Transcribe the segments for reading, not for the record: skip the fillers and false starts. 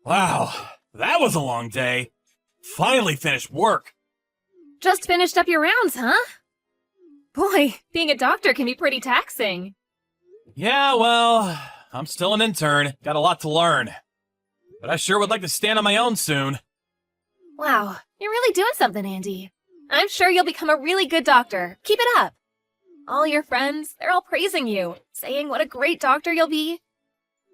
Wow, that was a long day. Finally finished work. Just finished up your rounds, huh? Boy, being a doctor can be pretty taxing. Yeah, well, I'm still an intern. Got a lot to learn. But I sure would like to stand on my own soon. Wow, you're really doing something, Andy. I'm sure you'll become a really good doctor. Keep it up. All your friends, they're all praising you, saying what a great doctor you'll be.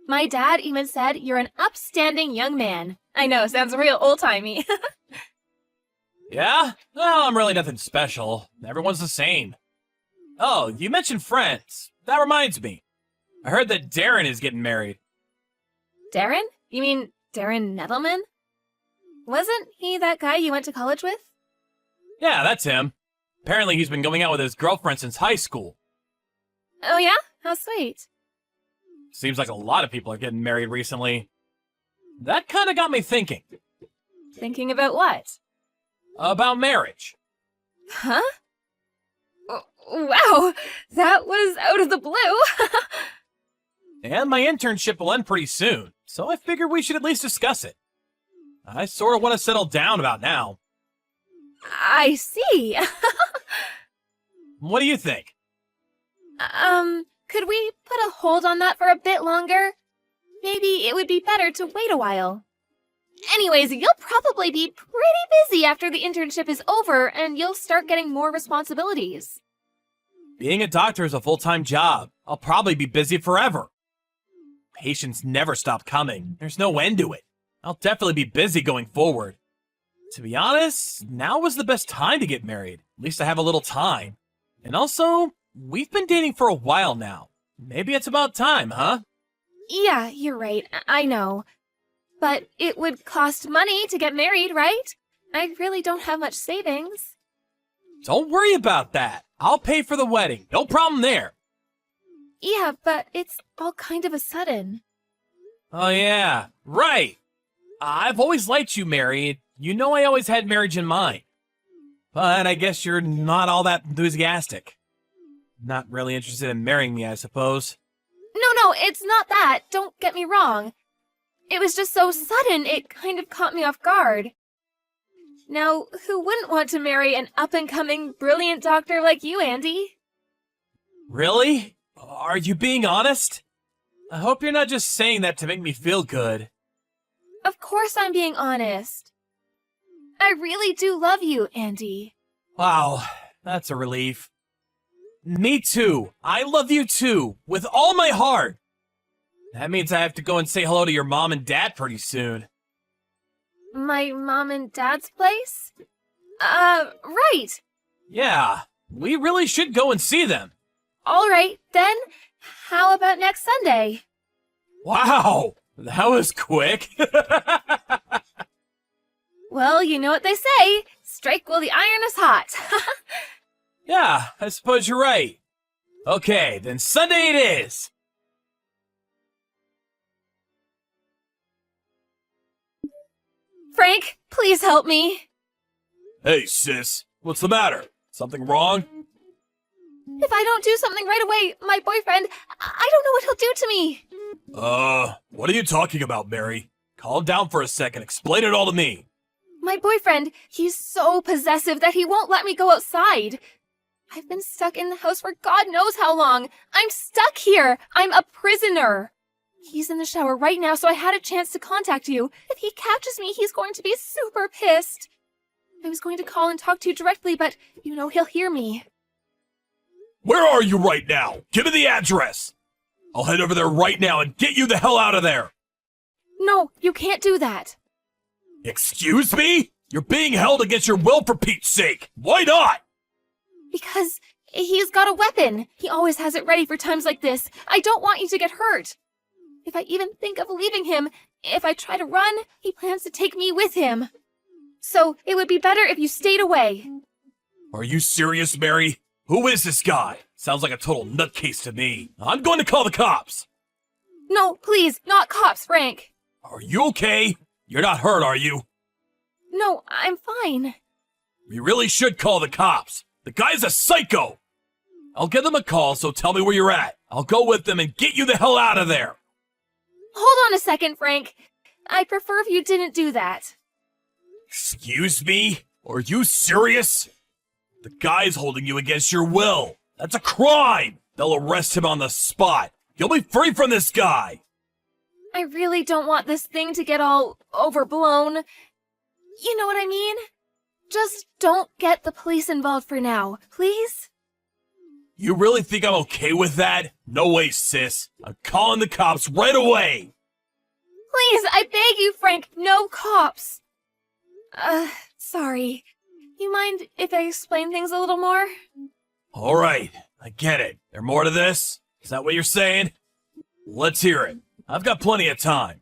My dad even said you're an upstanding young man. I know, sounds real old-timey. Yeah? Well, I'm really nothing special. Everyone's the same. Oh, you mentioned friends. That reminds me. I heard that Darren is getting married. Darren? You mean Darren Nettleman? Wasn't he that guy you went to college with? Yeah, that's him. Apparently he's been going out with his girlfriend since high school. Oh yeah? How sweet. Seems like a lot of people are getting married recently. That kind of got me thinking. Thinking about what? About marriage. Huh? Wow, that was out of the blue. And my internship will end pretty soon, so I figured we should at least discuss it. I sort of want to settle down about now. I see. What do you think? Could we put a hold on that for a bit longer? Maybe it would be better to wait a while. Anyways, you'll probably be pretty busy after the internship is over and you'll start getting more responsibilities. Being a doctor is a full-time job. I'll probably be busy forever. Patients never stop coming. There's no end to it. I'll definitely be busy going forward. To be honest, now was the best time to get married. At least I have a little time. And also, we've been dating for a while now. Maybe it's about time, huh? Yeah, you're right. I know. But it would cost money to get married, right? I really don't have much savings. Don't worry about that. I'll pay for the wedding. No problem there. Yeah, but it's all kind of a sudden. Oh yeah, right. I've always liked you, Mary. You know I always had marriage in mind. But I guess you're not all that enthusiastic. Not really interested in marrying me, I suppose. No, it's not that. Don't get me wrong. It was just so sudden, it kind of caught me off guard. Now, who wouldn't want to marry an up-and-coming, brilliant doctor like you, Andy? Really? Are you being honest? I hope you're not just saying that to make me feel good. Of course I'm being honest. I really do love you, Andy. Wow, that's a relief. Me too. I love you too, with all my heart. That means I have to go and say hello to your mom and dad pretty soon. My mom and dad's place? Right. Yeah, we really should go and see them. All right, then. How about next Sunday? Wow, that was quick. Well, you know what they say. Strike while the iron is hot. Yeah, I suppose you're right. Okay, then Sunday it is. Frank, please help me. Hey, sis. What's the matter? Something wrong? If I don't do something right away, my boyfriend, I don't know what he'll do to me. What are you talking about, Mary? Calm down for a second. Explain it all to me. My boyfriend, he's so possessive that he won't let me go outside. I've been stuck in the house for God knows how long. I'm stuck here. I'm a prisoner. He's in the shower right now, so I had a chance to contact you. If he catches me, he's going to be super pissed. I was going to call and talk to you directly, but you know he'll hear me. Where are you right now? Give me the address. I'll head over there right now and get you the hell out of there. No, you can't do that. Excuse me? You're being held against your will for Pete's sake. Why not? Because he's got a weapon. He always has it ready for times like this. I don't want you to get hurt. If I even think of leaving him, if I try to run, he plans to take me with him. So it would be better if you stayed away. Are you serious, Mary? Who is this guy? Sounds like a total nutcase to me. I'm going to call the cops. No, please, not cops, Frank. Are you okay? You're not hurt, are you? No, I'm fine. We really should call the cops. The guy's a psycho. I'll give them a call, so tell me where you're at. I'll go with them and get you the hell out of there. Hold on a second, Frank. I'd prefer if you didn't do that. Excuse me? Are you serious? The guy's holding you against your will. That's a crime! They'll arrest him on the spot. You'll be free from this guy! I really don't want this thing to get all overblown. You know what I mean? Just don't get the police involved for now, please? You really think I'm okay with that? No way, sis. I'm calling the cops right away! Please, I beg you, Frank, no cops. Sorry. You mind if I explain things a little more? Alright, I get it. There more to this? Is that what you're saying? Let's hear it. I've got plenty of time.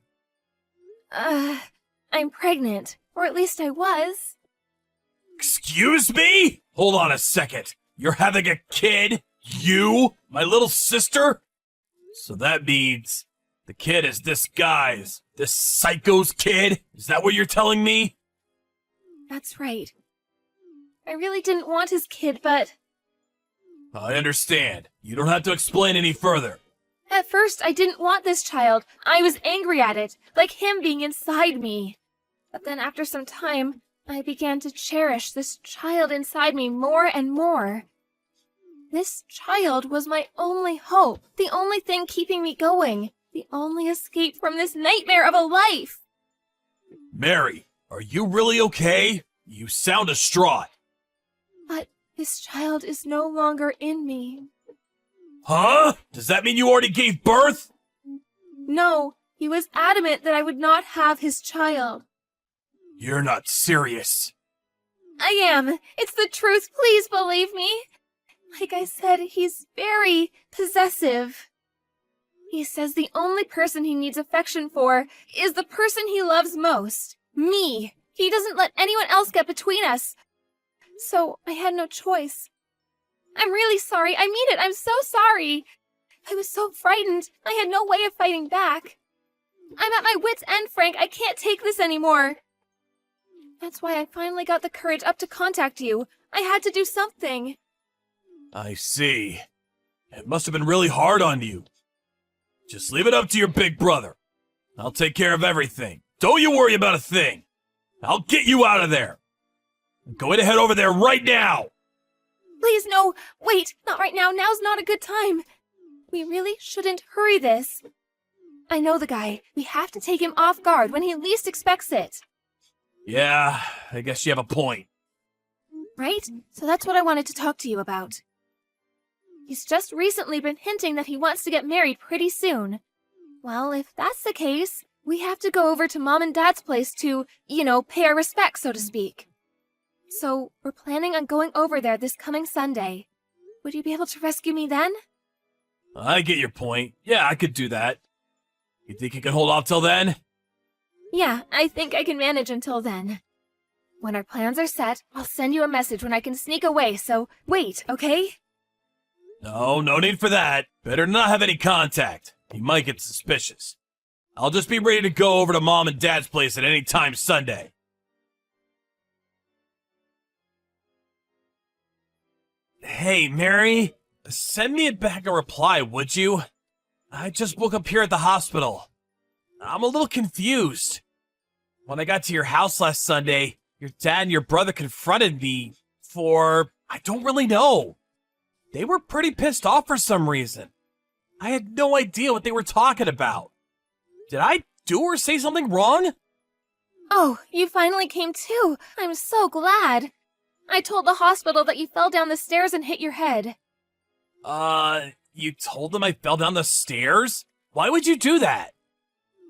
I'm pregnant. Or at least I was. Excuse me? Hold on a second. You're having a kid? You? My little sister? So that means the kid is this guy's, this psycho's kid? Is that what you're telling me? That's right. I really didn't want his kid, but... I understand. You don't have to explain any further. At first, I didn't want this child. I was angry at it, like him being inside me. But then after some time, I began to cherish this child inside me more and more. This child was my only hope, the only thing keeping me going, the only escape from this nightmare of a life. Mary, are you really okay? You sound distraught. But this child is no longer in me. Huh? Does that mean you already gave birth? No, he was adamant that I would not have his child. You're not serious. I am. It's the truth. Please believe me. Like I said, he's very possessive. He says the only person he needs affection for is the person he loves most, me. He doesn't let anyone else get between us. So I had no choice. I'm really sorry. I mean it. I'm so sorry. I was so frightened. I had no way of fighting back. I'm at my wit's end, Frank. I can't take this anymore. That's why I finally got the courage up to contact you. I had to do something. I see. It must have been really hard on you. Just leave it up to your big brother. I'll take care of everything. Don't you worry about a thing. I'll get you out of there. I'm going to head over there right now. Please, no. Wait, not right now. Now's not a good time. We really shouldn't hurry this. I know the guy. We have to take him off guard when he least expects it. Yeah, I guess you have a point. Right? So that's what I wanted to talk to you about. He's just recently been hinting that he wants to get married pretty soon. Well, if that's the case, we have to go over to Mom and Dad's place to, pay our respects, so to speak. So, we're planning on going over there this coming Sunday. Would you be able to rescue me then? I get your point. Yeah, I could do that. You think you can hold off till then? Yeah, I think I can manage until then. When our plans are set, I'll send you a message when I can sneak away, so wait, okay? No need for that. Better not have any contact. He might get suspicious. I'll just be ready to go over to Mom and Dad's place at any time Sunday. Hey, Mary, send me back a reply, would you? I just woke up here at the hospital. I'm a little confused. When I got to your house last Sunday, your dad and your brother confronted me for... I don't really know. They were pretty pissed off for some reason. I had no idea what they were talking about. Did I do or say something wrong? Oh, you finally came too. I'm so glad. I told the hospital that you fell down the stairs and hit your head. You told them I fell down the stairs? Why would you do that?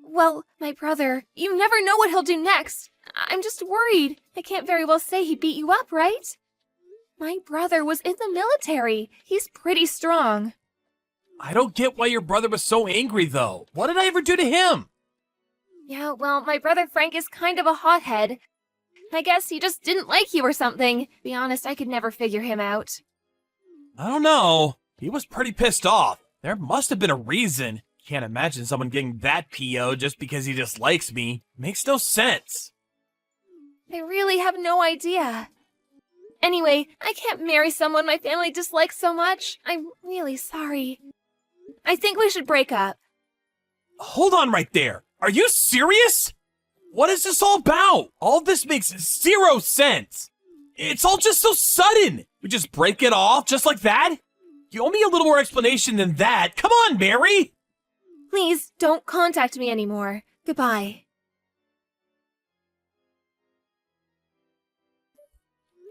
Well, my brother, you never know what he'll do next. I'm just worried. I can't very well say he beat you up, right? My brother was in the military. He's pretty strong. I don't get why your brother was so angry, though. What did I ever do to him? Yeah, well, my brother Frank is kind of a hothead. I guess he just didn't like you or something. To be honest, I could never figure him out. I don't know. He was pretty pissed off. There must have been a reason. Can't imagine someone getting that PO just because he dislikes me. Makes no sense. I really have no idea. Anyway, I can't marry someone my family dislikes so much. I'm really sorry. I think we should break up. Hold on right there. Are you serious? What is this all about? All this makes zero sense. It's all just so sudden. We just break it off just like that? You owe me a little more explanation than that. Come on, Mary! Please, don't contact me anymore. Goodbye.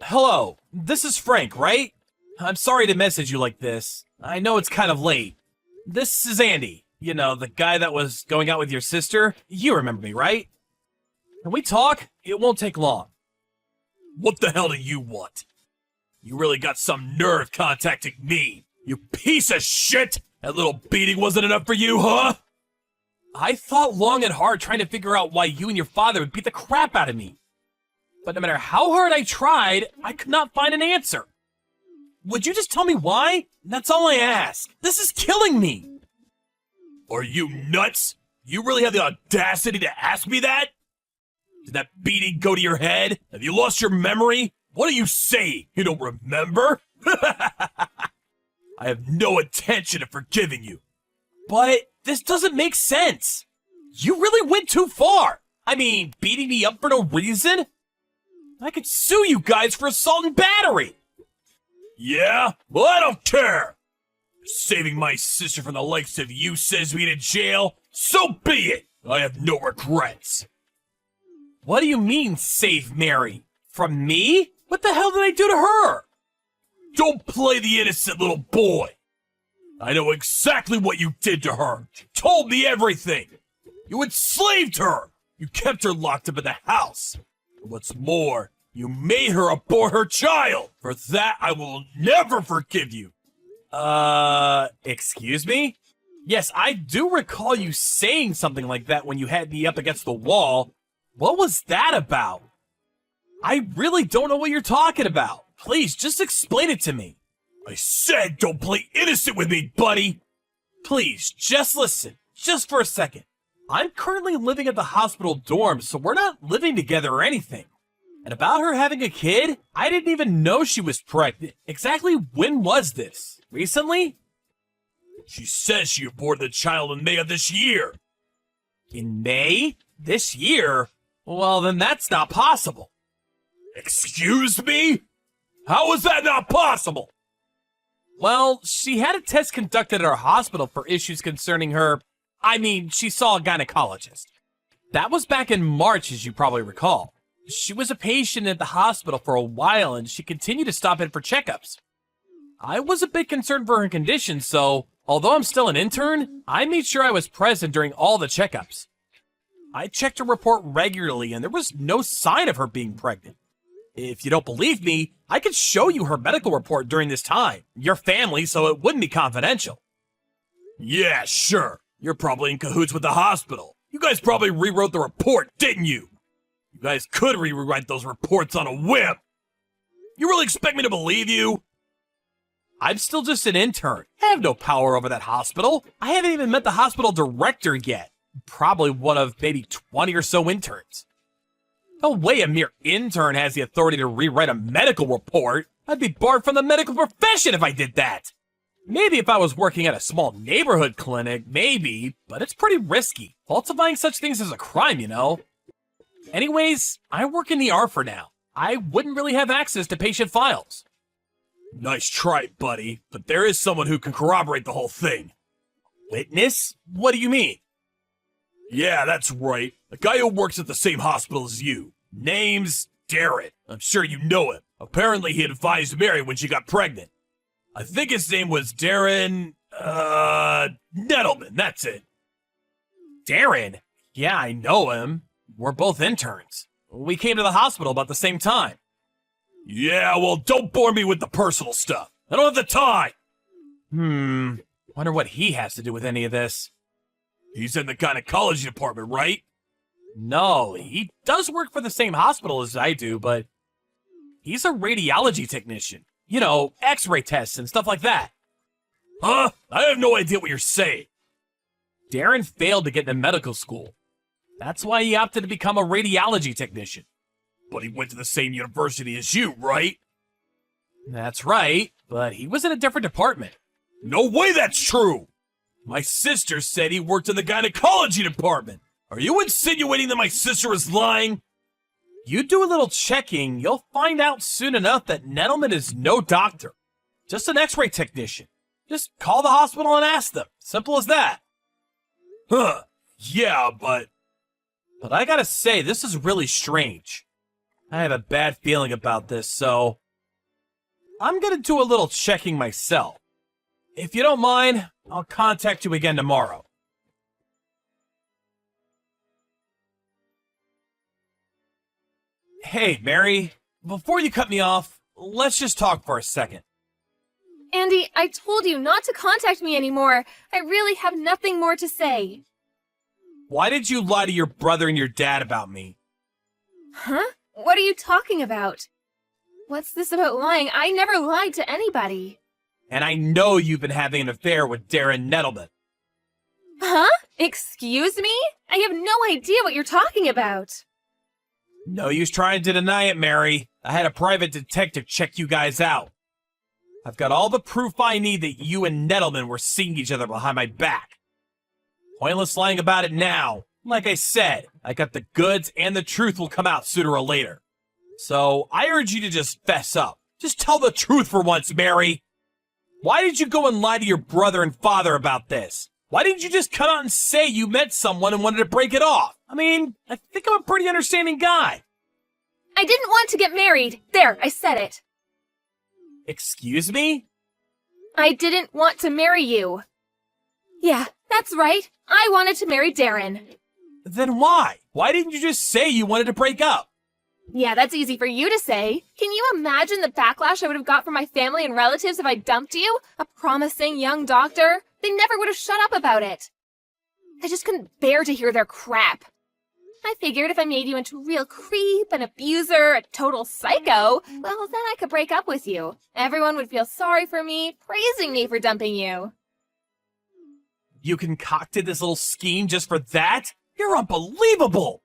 Hello, this is Frank, right? I'm sorry to message you like this. I know it's kind of late. This is Andy. You know, the guy that was going out with your sister. You remember me, right? Can we talk? It won't take long. What the hell do you want? You really got some nerve contacting me, you piece of shit! That little beating wasn't enough for you, huh? I thought long and hard trying to figure out why you and your father would beat the crap out of me. But no matter how hard I tried, I could not find an answer. Would you just tell me why? That's all I ask. This is killing me. Are you nuts? You really have the audacity to ask me that? Did that beating go to your head? Have you lost your memory? What are you saying? You don't remember? I have no intention of forgiving you. But this doesn't make sense. You really went too far. I mean, beating me up for no reason? I could sue you guys for assault and battery. Yeah? Well, I don't care. Saving my sister from the likes of you sends me to jail. So be it. I have no regrets. What do you mean, save Mary? From me? What the hell did I do to her? Don't play the innocent little boy. I know exactly what you did to her. She told me everything. You enslaved her. You kept her locked up in the house. And what's more, you made her abort her child. For that, I will never forgive you. Excuse me? Yes, I do recall you saying something like that when you had me up against the wall. What was that about? I really don't know what you're talking about. Please, just explain it to me. I said don't play innocent with me, buddy. Please, just listen, just for a second. I'm currently living at the hospital dorm, so we're not living together or anything. And about her having a kid, I didn't even know she was pregnant. Exactly when was this? Recently? She says she aborted the child in May of this year. In May? This year? Well, then that's not possible. Excuse me? How is that not possible? Well, she had a test conducted at our hospital for issues concerning her. She saw a gynecologist. That was back in March, as you probably recall. She was a patient at the hospital for a while, and she continued to stop in for checkups. I was a bit concerned for her condition, so although I'm still an intern, I made sure I was present during all the checkups. I checked her report regularly, and there was no sign of her being pregnant. If you don't believe me, I could show you her medical report during this time. Your family, so it wouldn't be confidential. Yeah, sure. You're probably in cahoots with the hospital. You guys probably rewrote the report, didn't you? You guys could rewrite those reports on a whim. You really expect me to believe you? I'm still just an intern. I have no power over that hospital. I haven't even met the hospital director yet. Probably one of maybe 20 or so interns. No way a mere intern has the authority to rewrite a medical report. I'd be barred from the medical profession if I did that. Maybe if I was working at a small neighborhood clinic, maybe, but it's pretty risky. Falsifying such things is a crime, you know. Anyways, I work in the ER for now. I wouldn't really have access to patient files. Nice try, buddy, but there is someone who can corroborate the whole thing. Witness? What do you mean? Yeah, that's right. A guy who works at the same hospital as you. Name's Darren. I'm sure you know him. Apparently he advised Mary when she got pregnant. I think his name was Darren, Nettleman, that's it. Darren? Yeah, I know him. We're both interns. We came to the hospital about the same time. Yeah, well, don't bore me with the personal stuff. I don't have the time. Wonder what he has to do with any of this. He's in the gynecology department, right? No, he does work for the same hospital as I do, but he's a radiology technician. You know, x-ray tests and stuff like that. Huh? I have no idea what you're saying. Darren failed to get into medical school. That's why he opted to become a radiology technician. But he went to the same university as you, right? That's right, but he was in a different department. No way that's true! My sister said he worked in the gynecology department. Are you insinuating that my sister is lying? You do a little checking, you'll find out soon enough that Nettleman is no doctor. Just an x-ray technician. Just call the hospital and ask them. Simple as that. Huh. Yeah, but I gotta say, this is really strange. I have a bad feeling about this, so I'm gonna do a little checking myself. If you don't mind, I'll contact you again tomorrow. Hey, Mary, before you cut me off, let's just talk for a second. Andy, I told you not to contact me anymore. I really have nothing more to say. Why did you lie to your brother and your dad about me? Huh? What are you talking about? What's this about lying? I never lied to anybody. And I know you've been having an affair with Darren Nettleman. Huh? Excuse me? I have no idea what you're talking about. No use trying to deny it, Mary. I had a private detective check you guys out. I've got all the proof I need that you and Nettleman were seeing each other behind my back. Pointless lying about it now. Like I said, I got the goods and the truth will come out sooner or later. So I urge you to just fess up. Just tell the truth for once, Mary. Why did you go and lie to your brother and father about this? Why didn't you just come out and say you met someone and wanted to break it off? I mean, I think I'm a pretty understanding guy. I didn't want to get married. There, I said it. Excuse me? I didn't want to marry you. Yeah, that's right. I wanted to marry Darren. Then why? Why didn't you just say you wanted to break up? Yeah, that's easy for you to say. Can you imagine the backlash I would have got from my family and relatives if I dumped you? A promising young doctor? They never would have shut up about it. I just couldn't bear to hear their crap. I figured if I made you into a real creep, an abuser, a total psycho, well, then I could break up with you. Everyone would feel sorry for me, praising me for dumping you. You concocted this little scheme just for that? You're unbelievable!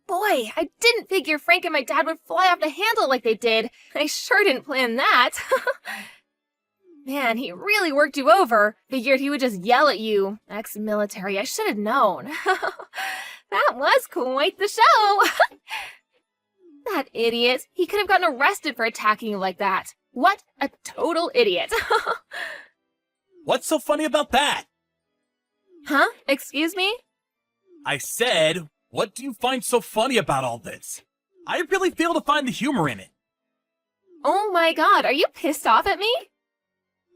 Boy, I didn't figure Frank and my dad would fly off the handle like they did. I sure didn't plan that. Man, he really worked you over. Figured he would just yell at you. Ex-military, I should have known. That was quite the show. That idiot. He could have gotten arrested for attacking you like that. What a total idiot. What's so funny about that? Huh? Excuse me? I said, what do you find so funny about all this? I really fail to find the humor in it. Oh my god, are you pissed off at me?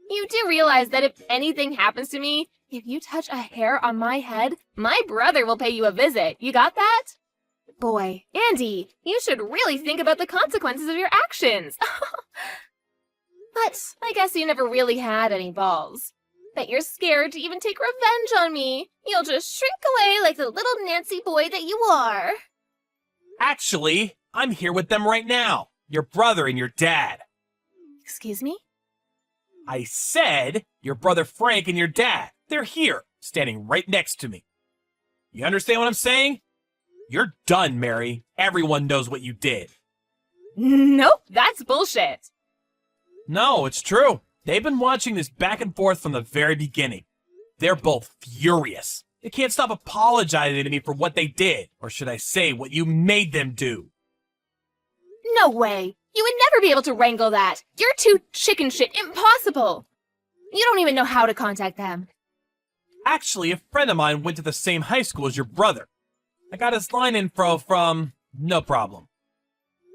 You do realize that if anything happens to me, if you touch a hair on my head, my brother will pay you a visit. You got that? Boy, Andy, you should really think about the consequences of your actions. But I guess you never really had any balls. Bet you're scared to even take revenge on me. You'll just shrink away like the little Nancy boy that you are. Actually, I'm here with them right now. Your brother and your dad. Excuse me? I said your brother Frank and your dad. They're here, standing right next to me. You understand what I'm saying? You're done, Mary. Everyone knows what you did. Nope, that's bullshit. No, it's true. They've been watching this back and forth from the very beginning. They're both furious. They can't stop apologizing to me for what they did, or should I say, what you made them do. No way. You would never be able to wrangle that. You're too chicken shit. Impossible. You don't even know how to contact them. Actually, a friend of mine went to the same high school as your brother. I got his line info from no problem.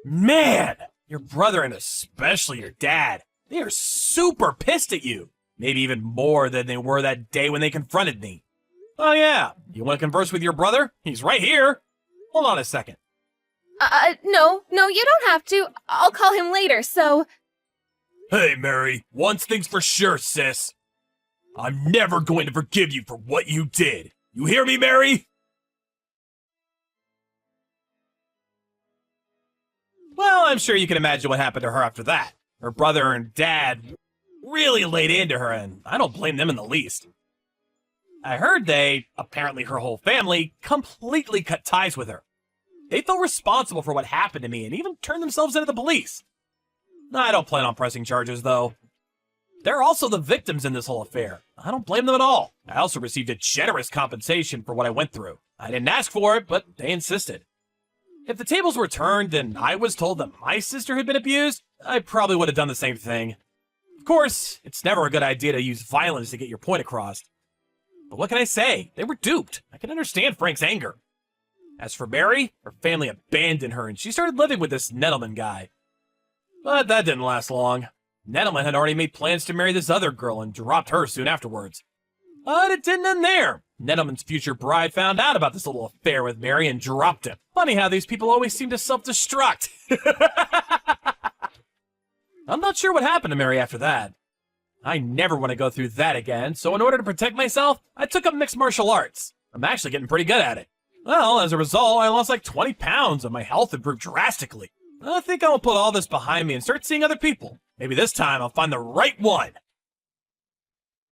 Man, your brother and especially your dad, they are super pissed at you. Maybe even more than they were that day when they confronted me. Oh yeah, you want to converse with your brother? He's right here. Hold on a second. No, you don't have to. I'll call him later, so... Hey, Mary, one thing's for sure, sis. I'm never going to forgive you for what you did. You hear me, Mary? Well, I'm sure you can imagine what happened to her after that. Her brother and dad really laid into her, and I don't blame them in the least. I heard apparently her whole family, completely cut ties with her. They felt responsible for what happened to me and even turned themselves into the police. I don't plan on pressing charges, though. They're also the victims in this whole affair. I don't blame them at all. I also received a generous compensation for what I went through. I didn't ask for it, but they insisted. If the tables were turned and I was told that my sister had been abused, I probably would have done the same thing. Of course, it's never a good idea to use violence to get your point across. But what can I say? They were duped. I can understand Frank's anger. As for Mary, her family abandoned her and she started living with this Nettleman guy. But that didn't last long. Nettleman had already made plans to marry this other girl and dropped her soon afterwards. But it didn't end there. Nettleman's future bride found out about this little affair with Mary and dropped him. Funny how these people always seem to self-destruct. I'm not sure what happened to Mary after that. I never want to go through that again, so in order to protect myself, I took up mixed martial arts. I'm actually getting pretty good at it. Well, as a result, I lost like 20 pounds and my health improved drastically. I think I'll put all this behind me and start seeing other people. Maybe this time I'll find the right one.